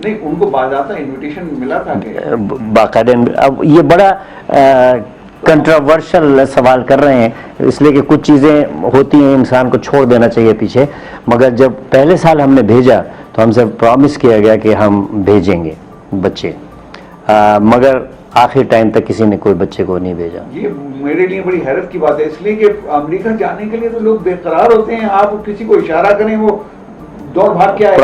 نہیں, ان کو باضابطہ انویٹیشن ملا تھا کہ باقاعدہ. اب یہ بڑا کنٹراورشل سوال کر رہے ہیں, اس لیے کہ کچھ چیزیں ہوتی ہیں انسان کو چھوڑ دینا چاہیے پیچھے. مگر جب پہلے سال ہم نے بھیجا تو ہم سے پرومس کیا گیا کہ ہم بھیجیں گے بچے, مگر آخر ٹائم تک کسی نے کوئی بچے کو نہیں بھیجا. یہ میرے لیے بڑی حیرت کی بات ہے, اس لیے کہ امریکہ جانے کے لیے تو لوگ بے قرار ہوتے ہیں. آپ کسی کو اشارہ کریں وہ دوڑ بھاگ کے آئے.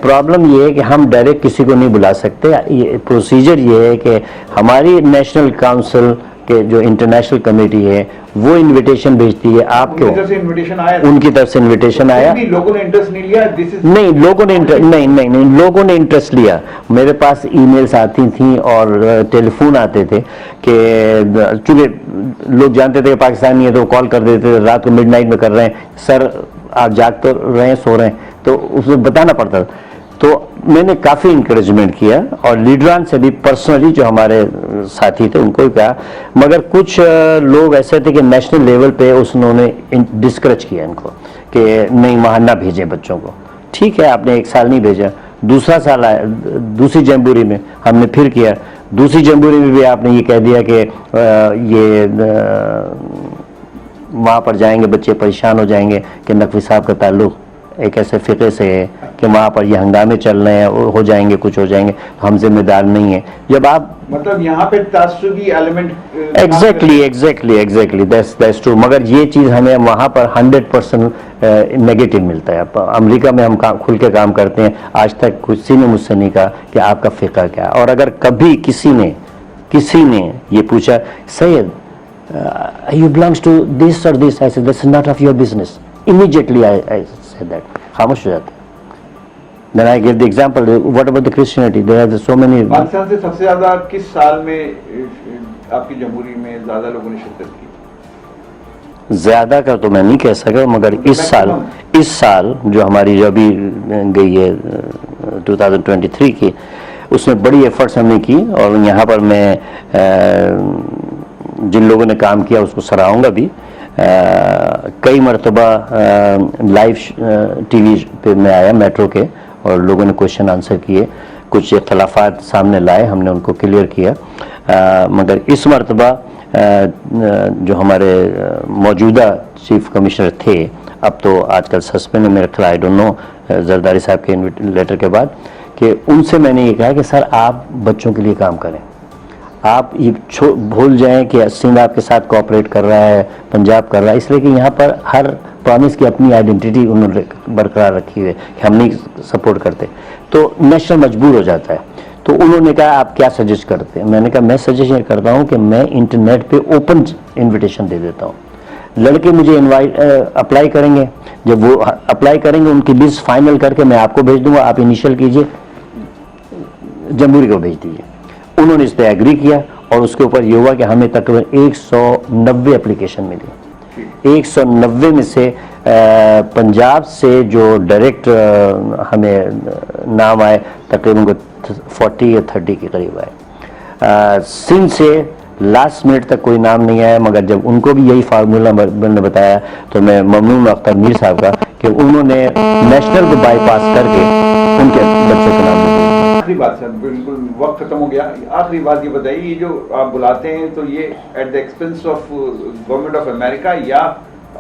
پرابلم یہ ہے کہ ہم ڈائریکٹ کسی کو نہیں بلا سکتے. یہ پروسیجر یہ ہے کہ ہماری نیشنل کاؤنسل کے جو انٹرنیشنل کمیٹی ہے وہ انویٹیشن بھیجتی ہے آپ کو. ان کی طرف سے انویٹیشن آیا. لوگوں نے انٹرسٹ نہیں لیا. نہیں, لوگوں نے انٹرسٹ لیا. میرے پاس ای میلز آتی تھیں اور ٹیلی فون آتے تھے کہ چونکہ لوگ جانتے تھے کہ پاکستانی ہے تو کال کر دیتے تھے رات کو midnight میں کر رہے ہیں, سر آپ جاگ تو رہے ہیں, سو رہے ہیں, تو اس میں بتانا پڑتا تھا. تو میں نے کافی انکریجمنٹ کیا, اور لیڈران سے بھی پرسنلی جو ہمارے ساتھی تھے ان کو بھی کہا. مگر کچھ لوگ ایسے تھے کہ نیشنل لیول پہ انہوں نے ڈسکریج کیا ان کو کہ نہیں وہاں نہ بھیجیں بچوں کو. ٹھیک ہے, آپ نے 1 سال نہیں بھیجا, دوسرا سال آیا, دوسری جمہوری میں ہم نے پھر کیا. دوسری جمہوری میں بھی آپ نے یہ کہہ دیا کہ یہ وہاں پر جائیں گے بچے پریشان ہو جائیں گے کہ نقوی صاحب کا تعلق ایک ایسے فقہ سے ہے کہ وہاں پر یہ ہنگامے چل رہے ہیں, ہو جائیں گے, کچھ ہو جائیں گے, ہم ذمہ دار نہیں ہیں. جب آپ مطلب یہاں پہ تعصبی ایلیمنٹ ایگزیکٹلی دیٹس ٹرو. مگر یہ چیز ہمیں وہاں پر 100% نیگیٹو ملتا ہے. امریکہ میں ہم کھل کے کام کرتے ہیں. آج تک کسی نے مجھ سے نہیں کہا کہ آپ کا فقہ کیا, اور اگر کبھی کسی نے یہ پوچھا سید you belongs to this or this, I said that's not of your business. Immediately I said that. خاموش ہو جاتے. Then I gave the example. What about the Christianity? There are so many. Pakistan سے سب سے زیادہ کس سال میں آپ کی جمہوری میں زیادہ لوگوں نے شرکت کی؟ زیادہ کا تو میں نہیں کہہ سکا, مگر اس سال جو ہماری جو ابھی گئی ہے 2023 کی, اس میں بڑی ایفرٹس ہم نے کی. اور یہاں پر میں جن لوگوں نے کام کیا اس کو سراہوں گا بھی. کئی مرتبہ لائیو ٹی وی پہ میں آیا میٹرو کے, اور لوگوں نے کوشچن آنسر کیے, کچھ اختلافات سامنے لائے, ہم نے ان کو کلیئر کیا. مگر اس مرتبہ جو ہمارے موجودہ چیف کمشنر تھے, اب تو آج کل سسپینڈ ہے میرے خیال, آئی ڈونٹ نو زرداری صاحب کے لیٹر کے بعد, کہ ان سے میں نے یہ کہا کہ سر آپ بچوں کے لیے کام کریں, آپ یہ بھول جائیں کہ سندھ آپ کے ساتھ کوآپریٹ کر رہا ہے, پنجاب کر رہا ہے, اس لیے کہ یہاں پر ہر پرامس کی اپنی آئیڈینٹی انہوں نے برقرار رکھی ہے کہ ہم نہیں سپورٹ کرتے, تو نیشنل مجبور ہو جاتا ہے. تو انہوں نے کہا آپ کیا سجیسٹ کرتے ہیں؟ میں نے کہا میں سجیشن یہ کرتا ہوں کہ میں انٹرنیٹ پہ اوپن انویٹیشن دے دیتا ہوں, لڑکے مجھے اپلائی کریں گے, جب وہ اپلائی کریں گے ان کی لسٹ فائنل کر کے میں آپ کو بھیج دوں گا, آپ انیشیل کیجئے, جمہوری کو بھیج دیجیے. انہوں نے اس پہ ایگری کیا, اور اس کے اوپر یہ ہوا کہ ہمیں تقریباً 190 اپلیکیشن ملی. 190 میں سے پنجاب سے جو ڈائریکٹ ہمیں نام آئے تقریباً 40 یا 30 کے قریب آئے. سندھ سے لاسٹ منٹ تک کوئی نام نہیں آیا, مگر جب ان کو بھی یہی فارمولا میں نے بتایا تو میں ممنون اختر میر صاحب کا کہ انہوں نے نیشنل کو بائی پاس کر کے ان کے بچوں کے نام دیا. آخری بات سر, بالکل وقت ختم ہو گیا, آخری بات یہ بتائیے, یہ جو آپ بلاتے ہیں تو یہ at the expense of government of America یا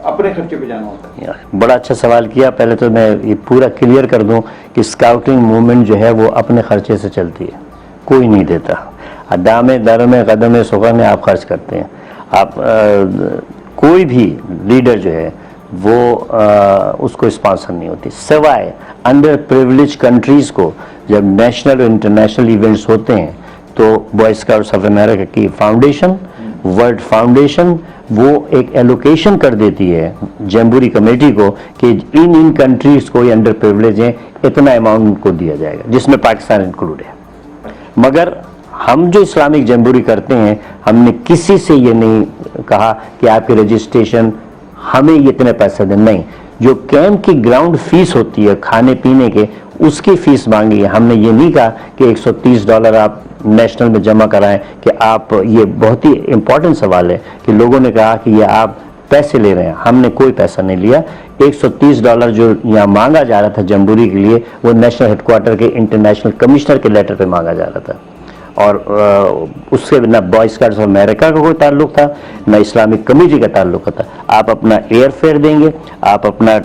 اپنے خرچے پہ جانا ہوتا ہے؟ بڑا اچھا سوال کیا. پہلے تو میں یہ پورا کلیئر کر دوں کہ اسکاؤٹنگ موومنٹ جو ہے وہ اپنے خرچے سے چلتی ہے, کوئی نہیں دیتا. دامے درمے قدم سخن میں آپ خرچ کرتے ہیں. آپ کوئی بھی لیڈر جو ہے وہ اس کو اسپانسر نہیں ہوتی, سوائے انڈر پریولیج کنٹریز کو جب نیشنل اور انٹرنیشنل ایونٹس ہوتے ہیں تو بوائے اسکاؤٹس آف امریکہ کی فاؤنڈیشن, ورلڈ فاؤنڈیشن, وہ ایک ایلوکیشن کر دیتی ہے جمہوری کمیٹی کو کہ ان کنٹریز کو یہ انڈر پریولیج ہیں, اتنا اماؤنٹ ان کو دیا جائے گا, جس میں پاکستان انکلوڈ ہے. مگر ہم جو اسلامک جمہوری کرتے ہیں, ہم نے کسی سے یہ نہیں کہا کہ آپ کی رجسٹریشن ہمیں اتنے پیسے دیں, نہیں. جو کیمپ کی گراؤنڈ فیس ہوتی ہے کھانے پینے کے, اس کی فیس مانگی ہے. ہم نے یہ نہیں کہا کہ $130 آپ نیشنل میں جمع کرائیں, کہ آپ, یہ بہت ہی امپورٹنٹ سوال ہے کہ لوگوں نے کہا کہ یہ آپ پیسے لے رہے ہیں. ہم نے کوئی پیسہ نہیں لیا. $130 جو یہاں مانگا جا رہا تھا جمہوری کے لیے, وہ نیشنل ہیڈ کوارٹر کے انٹرنیشنل کمشنر کے لیٹر پہ مانگا جا رہا تھا, اور اس سے نہ بوائے اسکاؤٹس آف امریکہ کا کوئی تعلق تھا, نہ اسلامک کمیٹی کا تعلق تھا. آپ اپنا ایئر فیئر دیں گے, آپ اپنا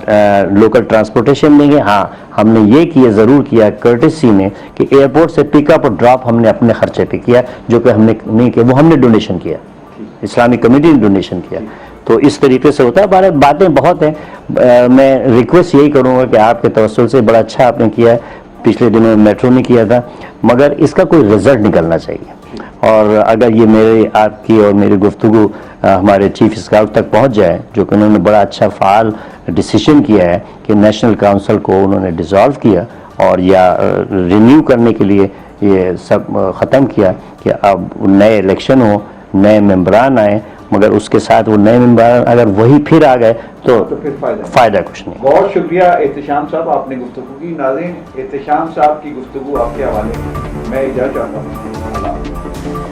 لوکل ٹرانسپورٹیشن دیں گے. ہاں, ہم نے یہ کیا, ضرور کیا کرٹیسی میں, کہ ایئرپورٹ سے پک اپ اور ڈراپ ہم نے اپنے خرچے پہ کیا, جو کہ ہم نے نہیں کیا, وہ ہم نے ڈونیشن کیا, اسلامک کمیٹی نے ڈونیشن کیا. تو اس طریقے سے ہوتا ہے. باتیں بہت ہیں. میں ریکویسٹ یہی کروں گا کہ آپ کے توسل سے بڑا اچھا آپ نے کیا ہے, پچھلے دنوں میٹرو نے کیا تھا, مگر اس کا کوئی رزلٹ نکلنا چاہیے. اور اگر یہ میرے, آپ کی اور میری گفتگو ہمارے چیف اسکاؤٹ تک پہنچ جائے, جو کہ انہوں نے بڑا اچھا فعال ڈیسیشن کیا ہے کہ نیشنل کاؤنسل کو انہوں نے ڈیزالو کیا اور یا رینیو کرنے کے لیے یہ سب ختم کیا, کہ اب نئے الیکشن ہو, نئے ممبران آئیں, مگر اس کے ساتھ وہ نئے ممبران اگر وہی پھر آ گئے تو پھر فائدہ کچھ نہیں. بہت شکریہ احتشام صاحب, آپ نے گفتگو کی. ناظرین, احتشام صاحب کی گفتگو آپ کے حوالے میں اجازت چاہتا ہوں.